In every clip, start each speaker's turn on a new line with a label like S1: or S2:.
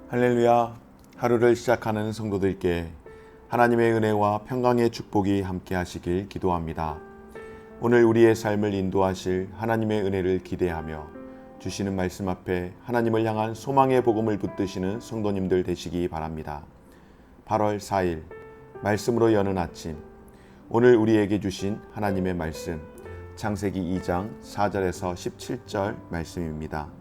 S1: 할렐루야. 하루를 시작하는 성도들께 하나님의 은혜와 평강의 축복이 함께 하시길 기도합니다. 오늘 우리의 삶을 인도하실 하나님의 은혜를 기대하며 주시는 말씀 앞에 하나님을 향한 소망의 복음을 붙드시는 성도님들 되시기 바랍니다. 8월 4일 말씀으로 여는 아침, 오늘 우리에게 주신 하나님의 말씀 창세기 2장 4절에서 17절 말씀입니다.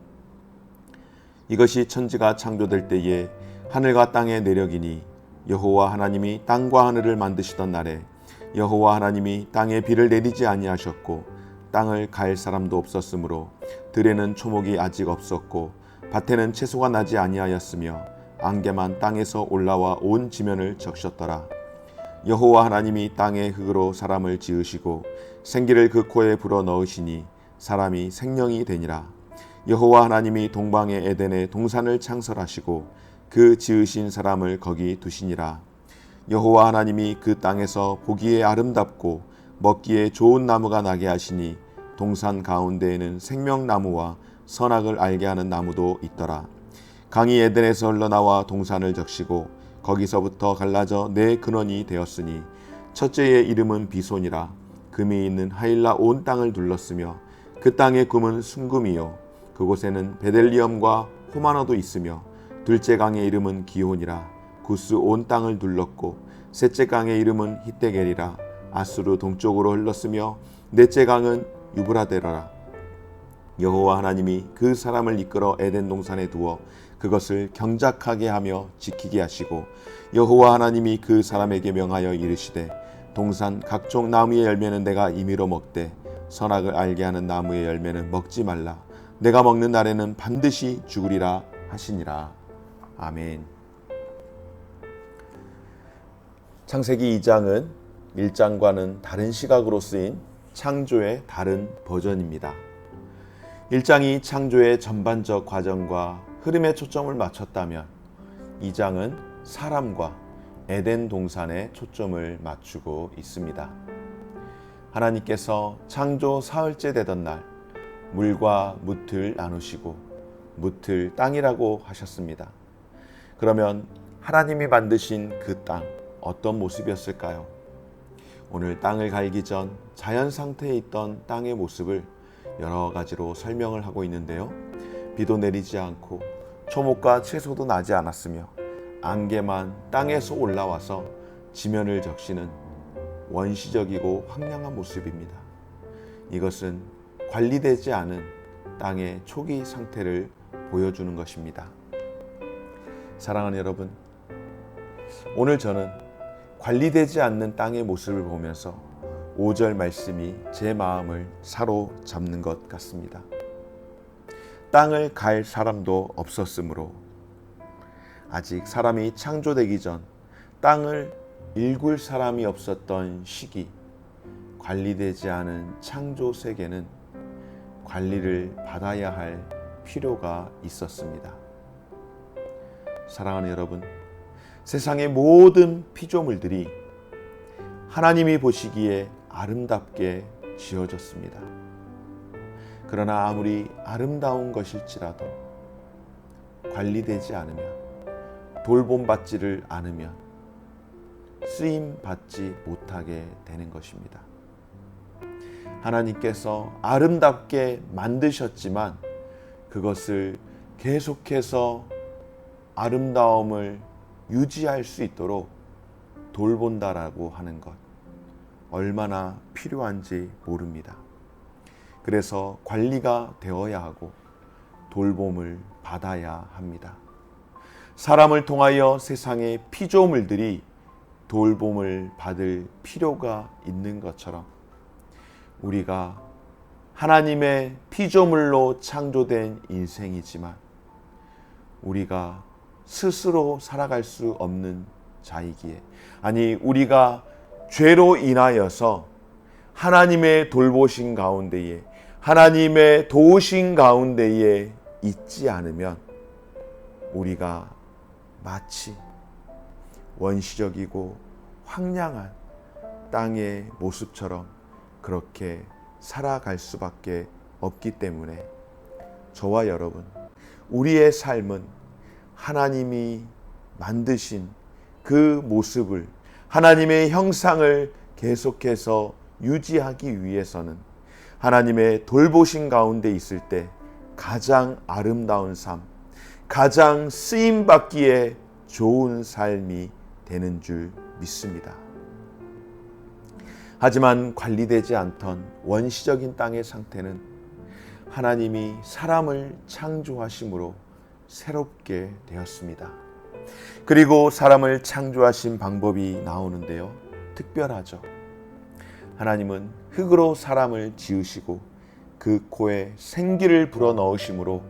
S1: 이것이 천지가 창조될 때에 하늘과 땅의 내력이니 여호와 하나님이 땅과 하늘을 만드시던 날에 여호와 하나님이 땅에 비를 내리지 아니하셨고 땅을 갈 사람도 없었으므로 들에는 초목이 아직 없었고 밭에는 채소가 나지 아니하였으며 안개만 땅에서 올라와 온 지면을 적셨더라. 여호와 하나님이 땅의 흙으로 사람을 지으시고 생기를 그 코에 불어 넣으시니 사람이 생명이 되니라. 여호와 하나님이 동방의 에덴에 동산을 창설하시고 그 지으신 사람을 거기 두시니라. 여호와 하나님이 그 땅에서 보기에 아름답고 먹기에 좋은 나무가 나게 하시니 동산 가운데에는 생명나무와 선악을 알게 하는 나무도 있더라. 강이 에덴에서 흘러나와 동산을 적시고 거기서부터 갈라져 네 근원이 되었으니 첫째의 이름은 비손이라. 금이 있는 하일라 온 땅을 둘렀으며 그 땅의 금은 순금이요 그곳에는 베델리엄과 호마노도 있으며 둘째 강의 이름은 기혼이라. 구스 온 땅을 둘렀고 셋째 강의 이름은 히데겔이라. 아수르 동쪽으로 흘렀으며 넷째 강은 유브라데라라. 여호와 하나님이 그 사람을 이끌어 에덴 동산에 두어 그것을 경작하게 하며 지키게 하시고 여호와 하나님이 그 사람에게 명하여 이르시되 동산 각종 나무의 열매는 내가 임의로 먹되 선악을 알게 하는 나무의 열매는 먹지 말라. 내가 먹는 날에는 반드시 죽으리라 하시니라. 아멘. 창세기 2장은 1장과는 다른 시각으로 쓰인 창조의 다른 버전입니다. 1장이 창조의 전반적 과정과 흐름에 초점을 맞췄다면 2장은 사람과 에덴 동산에 초점을 맞추고 있습니다. 하나님께서 창조 사흘째 되던 날 물과 묻을 나누시고 묻을 땅이라고 하셨습니다. 그러면 하나님이 만드신 그 땅 어떤 모습이었을까요? 오늘 땅을 갈기 전 자연 상태에 있던 땅의 모습을 여러 가지로 설명을 하고 있는데요. 비도 내리지 않고 초목과 채소도 나지 않았으며 안개만 땅에서 올라와서 지면을 적시는 원시적이고 황량한 모습입니다. 이것은 관리되지 않은 땅의 초기 상태를 보여주는 것입니다. 사랑하는 여러분, 오늘 저는 관리되지 않는 땅의 모습을 보면서 5절 말씀이 제 마음을 사로잡는 것 같습니다. 땅을 갈 사람도 없었으므로, 아직 사람이 창조되기 전 땅을 일굴 사람이 없었던 시기, 관리되지 않은 창조 세계는 관리를 받아야 할 필요가 있었습니다. 사랑하는 여러분, 세상의 모든 피조물들이 하나님이 보시기에 아름답게 지어졌습니다. 그러나 아무리 아름다운 것일지라도 관리되지 않으면, 돌봄받지를 않으면 쓰임받지 못하게 되는 것입니다. 하나님께서 아름답게 만드셨지만 그것을 계속해서 아름다움을 유지할 수 있도록 돌본다라고 하는 것, 얼마나 필요한지 모릅니다. 그래서 관리가 되어야 하고 돌봄을 받아야 합니다. 사람을 통하여 세상의 피조물들이 돌봄을 받을 필요가 있는 것처럼 우리가 하나님의 피조물로 창조된 인생이지만 우리가 스스로 살아갈 수 없는 자이기에, 아니 우리가 죄로 인하여서 하나님의 돌보신 가운데에, 하나님의 도우신 가운데에 있지 않으면 우리가 마치 원시적이고 황량한 땅의 모습처럼 그렇게 살아갈 수밖에 없기 때문에 저와 여러분, 우리의 삶은 하나님이 만드신 그 모습을, 하나님의 형상을 계속해서 유지하기 위해서는 하나님의 돌보신 가운데 있을 때 가장 아름다운 삶, 가장 쓰임받기에 좋은 삶이 되는 줄 믿습니다. 하지만 관리되지 않던 원시적인 땅의 상태는 하나님이 사람을 창조하심으로 새롭게 되었습니다. 그리고 사람을 창조하신 방법이 나오는데요, 특별하죠. 하나님은 흙으로 사람을 지으시고 그 코에 생기를 불어넣으심으로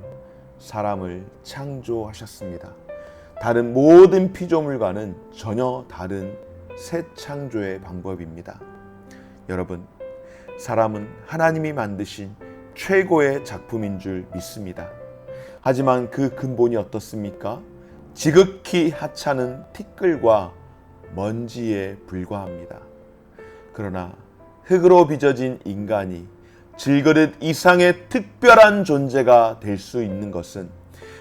S1: 사람을 창조하셨습니다. 다른 모든 피조물과는 전혀 다른 새 창조의 방법입니다. 여러분, 사람은 하나님이 만드신 최고의 작품인 줄 믿습니다. 하지만 그 근본이 어떻습니까? 지극히 하찮은 티끌과 먼지에 불과합니다. 그러나 흙으로 빚어진 인간이 질그릇 이상의 특별한 존재가 될 수 있는 것은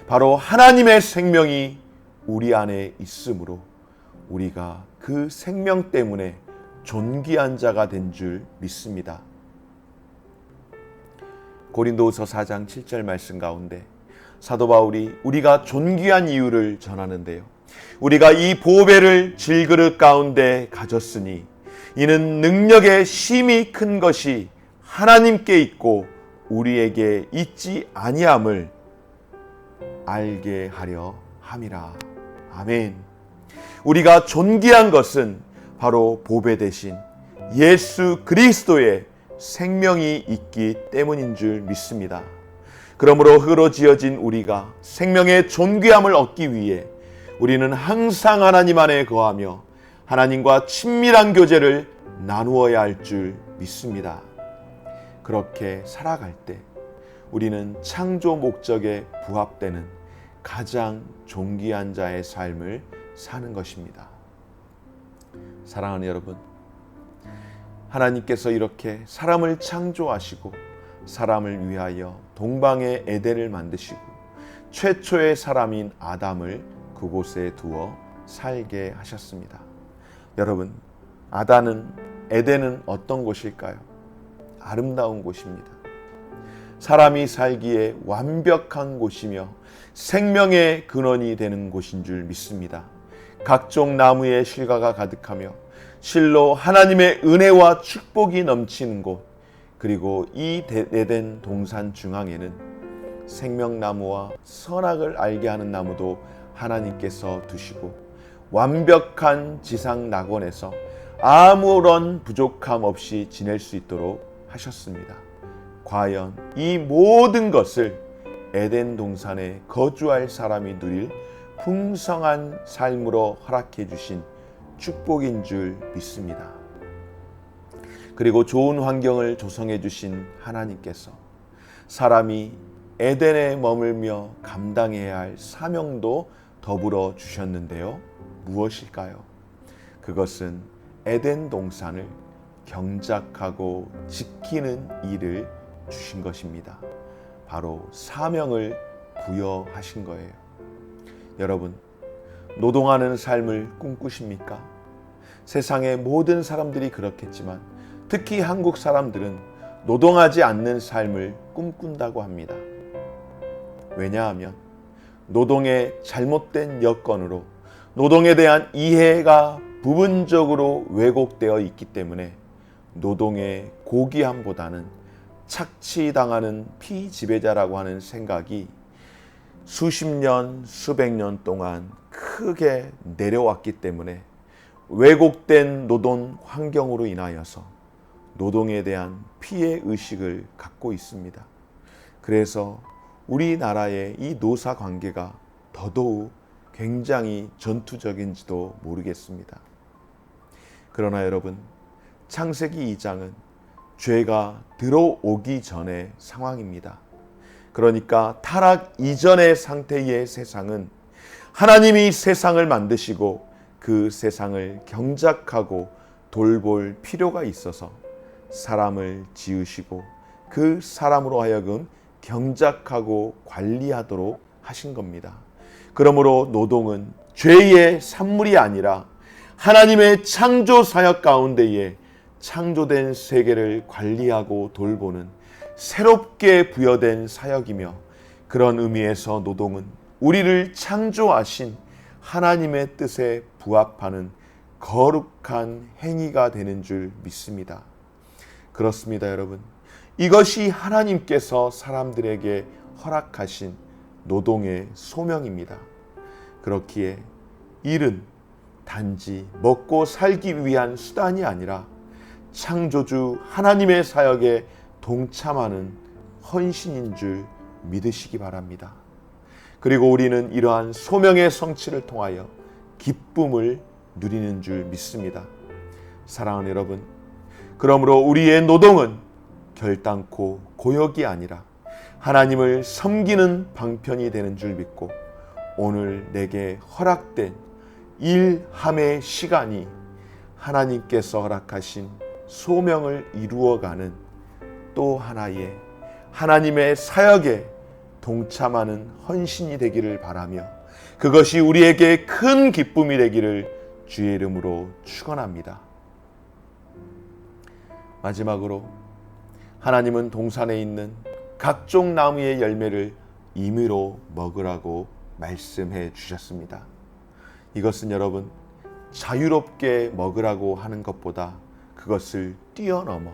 S1: 바로 하나님의 생명이 우리 안에 있으므로 우리가 그 생명 때문에 존귀한 자가 된 줄 믿습니다. 고린도후서 4장 7절 말씀 가운데 사도 바울이 우리가 존귀한 이유를 전하는데요, 우리가 이 보배를 질그릇 가운데 가졌으니 이는 능력의 심히 큰 것이 하나님께 있고 우리에게 있지 아니함을 알게 하려 함이라. 아멘. 우리가 존귀한 것은 바로 보배 대신 예수 그리스도의 생명이 있기 때문인 줄 믿습니다. 그러므로 흙으로 지어진 우리가 생명의 존귀함을 얻기 위해 우리는 항상 하나님 안에 거하며 하나님과 친밀한 교제를 나누어야 할 줄 믿습니다. 그렇게 살아갈 때 우리는 창조 목적에 부합되는 가장 존귀한 자의 삶을 사는 것입니다. 사랑하는 여러분, 하나님께서 이렇게 사람을 창조하시고 사람을 위하여 동방의 에덴을 만드시고 최초의 사람인 아담을 그곳에 두어 살게 하셨습니다. 여러분, 에덴은 어떤 곳일까요? 아름다운 곳입니다. 사람이 살기에 완벽한 곳이며 생명의 근원이 되는 곳인 줄 믿습니다. 각종 나무의 실과가 가득하며 실로 하나님의 은혜와 축복이 넘치는 곳, 그리고 이 에덴 동산 중앙에는 생명나무와 선악을 알게 하는 나무도 하나님께서 두시고 완벽한 지상 낙원에서 아무런 부족함 없이 지낼 수 있도록 하셨습니다. 과연 이 모든 것을 에덴 동산에 거주할 사람이 누릴 풍성한 삶으로 허락해 주신 축복인 줄 믿습니다. 그리고 좋은 환경을 조성해 주신 하나님께서 사람이 에덴에 머물며 감당해야 할 사명도 더불어 주셨는데요, 무엇일까요? 그것은 에덴 동산을 경작하고 지키는 일을 주신 것입니다. 바로 사명을 부여하신 거예요. 여러분, 노동하는 삶을 꿈꾸십니까? 세상의 모든 사람들이 그렇겠지만 특히 한국 사람들은 노동하지 않는 삶을 꿈꾼다고 합니다. 왜냐하면 노동의 잘못된 여건으로 노동에 대한 이해가 부분적으로 왜곡되어 있기 때문에 노동의 고귀함보다는 착취당하는 피지배자라고 하는 생각이 수십 년, 수백 년 동안 크게 내려왔기 때문에 왜곡된 노동 환경으로 인하여서 노동에 대한 피해 의식을 갖고 있습니다. 그래서 우리나라의 이 노사 관계가 더더욱 굉장히 전투적인지도 모르겠습니다. 그러나 여러분, 창세기 2장은 죄가 들어오기 전의 상황입니다. 그러니까 타락 이전의 상태의 세상은 하나님이 세상을 만드시고 그 세상을 경작하고 돌볼 필요가 있어서 사람을 지으시고 그 사람으로 하여금 경작하고 관리하도록 하신 겁니다. 그러므로 노동은 죄의 산물이 아니라 하나님의 창조 사역 가운데에 창조된 세계를 관리하고 돌보는 새롭게 부여된 사역이며, 그런 의미에서 노동은 우리를 창조하신 하나님의 뜻에 부합하는 거룩한 행위가 되는 줄 믿습니다. 그렇습니다, 여러분. 이것이 하나님께서 사람들에게 허락하신 노동의 소명입니다. 그렇기에 일은 단지 먹고 살기 위한 수단이 아니라 창조주 하나님의 사역에 동참하는 헌신인 줄 믿으시기 바랍니다. 그리고 우리는 이러한 소명의 성취를 통하여 기쁨을 누리는 줄 믿습니다. 사랑하는 여러분, 그러므로 우리의 노동은 결단코 고역이 아니라 하나님을 섬기는 방편이 되는 줄 믿고, 오늘 내게 허락된 일함의 시간이 하나님께서 허락하신 소명을 이루어가는 또 하나의 하나님의 사역에 동참하는 헌신이 되기를 바라며, 그것이 우리에게 큰 기쁨이 되기를 주의 이름으로 축원합니다. 마지막으로 하나님은 동산에 있는 각종 나무의 열매를 임의로 먹으라고 말씀해 주셨습니다. 이것은 여러분, 자유롭게 먹으라고 하는 것보다 그것을 뛰어넘어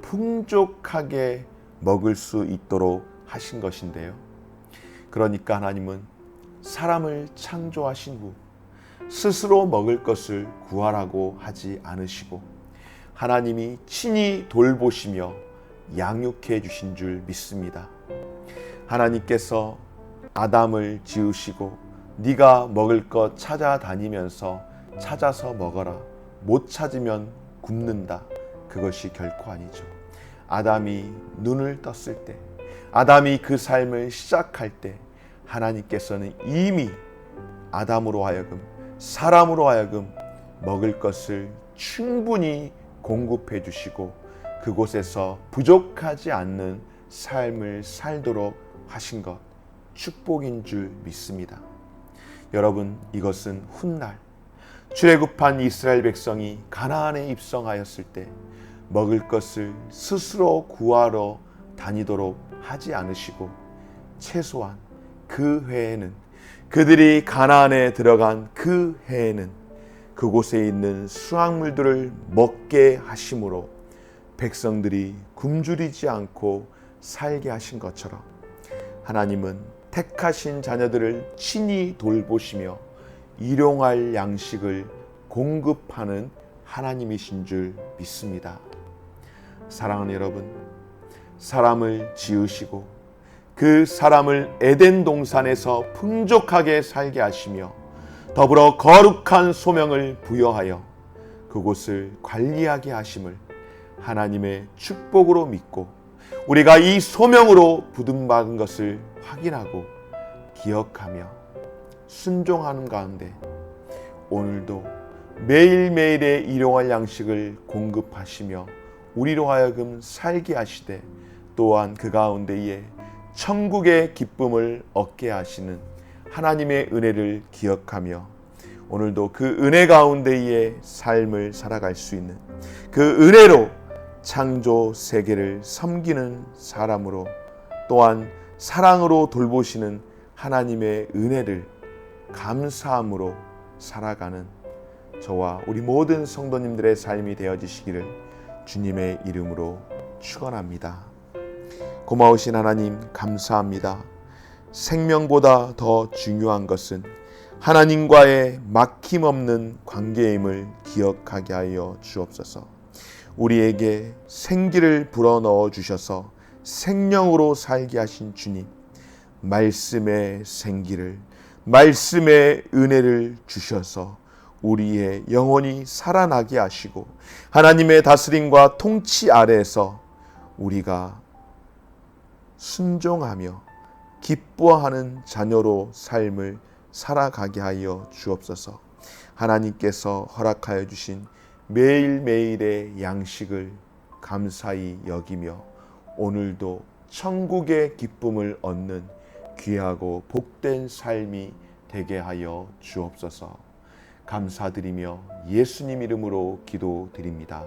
S1: 풍족하게 먹을 수 있도록 하신 것인데요. 그러니까 하나님은 사람을 창조하신 후 스스로 먹을 것을 구하라고 하지 않으시고, 하나님이 친히 돌보시며 양육해 주신 줄 믿습니다. 하나님께서 아담을 지으시고 네가 먹을 것 찾아다니면서 찾아서 먹어라, 못 찾으면 굶는다, 그것이 결코 아니죠. 아담이 눈을 떴을 때, 아담이 그 삶을 시작할 때 하나님께서는 이미 아담으로 하여금, 사람으로 하여금 먹을 것을 충분히 공급해 주시고 그곳에서 부족하지 않는 삶을 살도록 하신 것, 축복인 줄 믿습니다. 여러분, 이것은 훗날 출애굽한 이스라엘 백성이 가나안에 입성하였을 때 먹을 것을 스스로 구하러 다니도록 하지 않으시고, 최소한 그 해에는, 그들이 가나안에 들어간 그 해에는 그곳에 있는 수확물들을 먹게 하심으로 백성들이 굶주리지 않고 살게 하신 것처럼, 하나님은 택하신 자녀들을 친히 돌보시며 일용할 양식을 공급하는 하나님이신 줄 믿습니다. 사랑하는 여러분, 사람을 지으시고 그 사람을 에덴 동산에서 풍족하게 살게 하시며 더불어 거룩한 소명을 부여하여 그곳을 관리하게 하심을 하나님의 축복으로 믿고, 우리가 이 소명으로 부름받은 것을 확인하고 기억하며 순종하는 가운데 오늘도 매일매일의 일용할 양식을 공급하시며 우리로 하여금 살게 하시되, 또한 그 가운데에 천국의 기쁨을 얻게 하시는 하나님의 은혜를 기억하며 오늘도 그 은혜 가운데의 삶을 살아갈 수 있는, 그 은혜로 창조 세계를 섬기는 사람으로, 또한 사랑으로 돌보시는 하나님의 은혜를 감사함으로 살아가는 저와 우리 모든 성도님들의 삶이 되어지시기를 주님의 이름으로 축원합니다. 고마우신 하나님, 감사합니다. 생명보다 더 중요한 것은 하나님과의 막힘없는 관계임을 기억하게 하여 주옵소서. 우리에게 생기를 불어넣어 주셔서 생명으로 살게 하신 주님, 말씀의 생기를, 말씀의 은혜를 주셔서 우리의 영혼이 살아나게 하시고 하나님의 다스림과 통치 아래에서 우리가 순종하며 기뻐하는 자녀로 삶을 살아가게 하여 주옵소서. 하나님께서 허락하여 주신 매일매일의 양식을 감사히 여기며 오늘도 천국의 기쁨을 얻는 귀하고 복된 삶이 되게 하여 주옵소서. 감사드리며 예수님 이름으로 기도드립니다.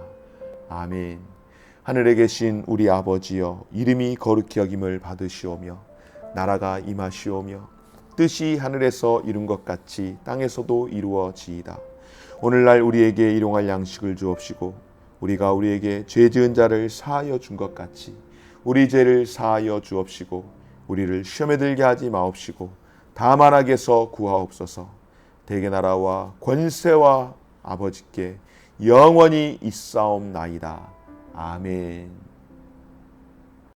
S1: 아멘. 하늘에 계신 우리 아버지여, 이름이 거룩히 여김을 받으시오며 나라가 임하시오며 뜻이 하늘에서 이룬 것 같이 땅에서도 이루어지이다. 오늘날 우리에게 일용할 양식을 주옵시고 우리가 우리에게 죄 지은 자를 사하여 준 것 같이 우리 죄를 사하여 주옵시고 우리를 시험에 들게 하지 마옵시고 다만 악에서 구하옵소서. 대개 나라와 권세와 아버지께 영원히 있사옵나이다. 아멘.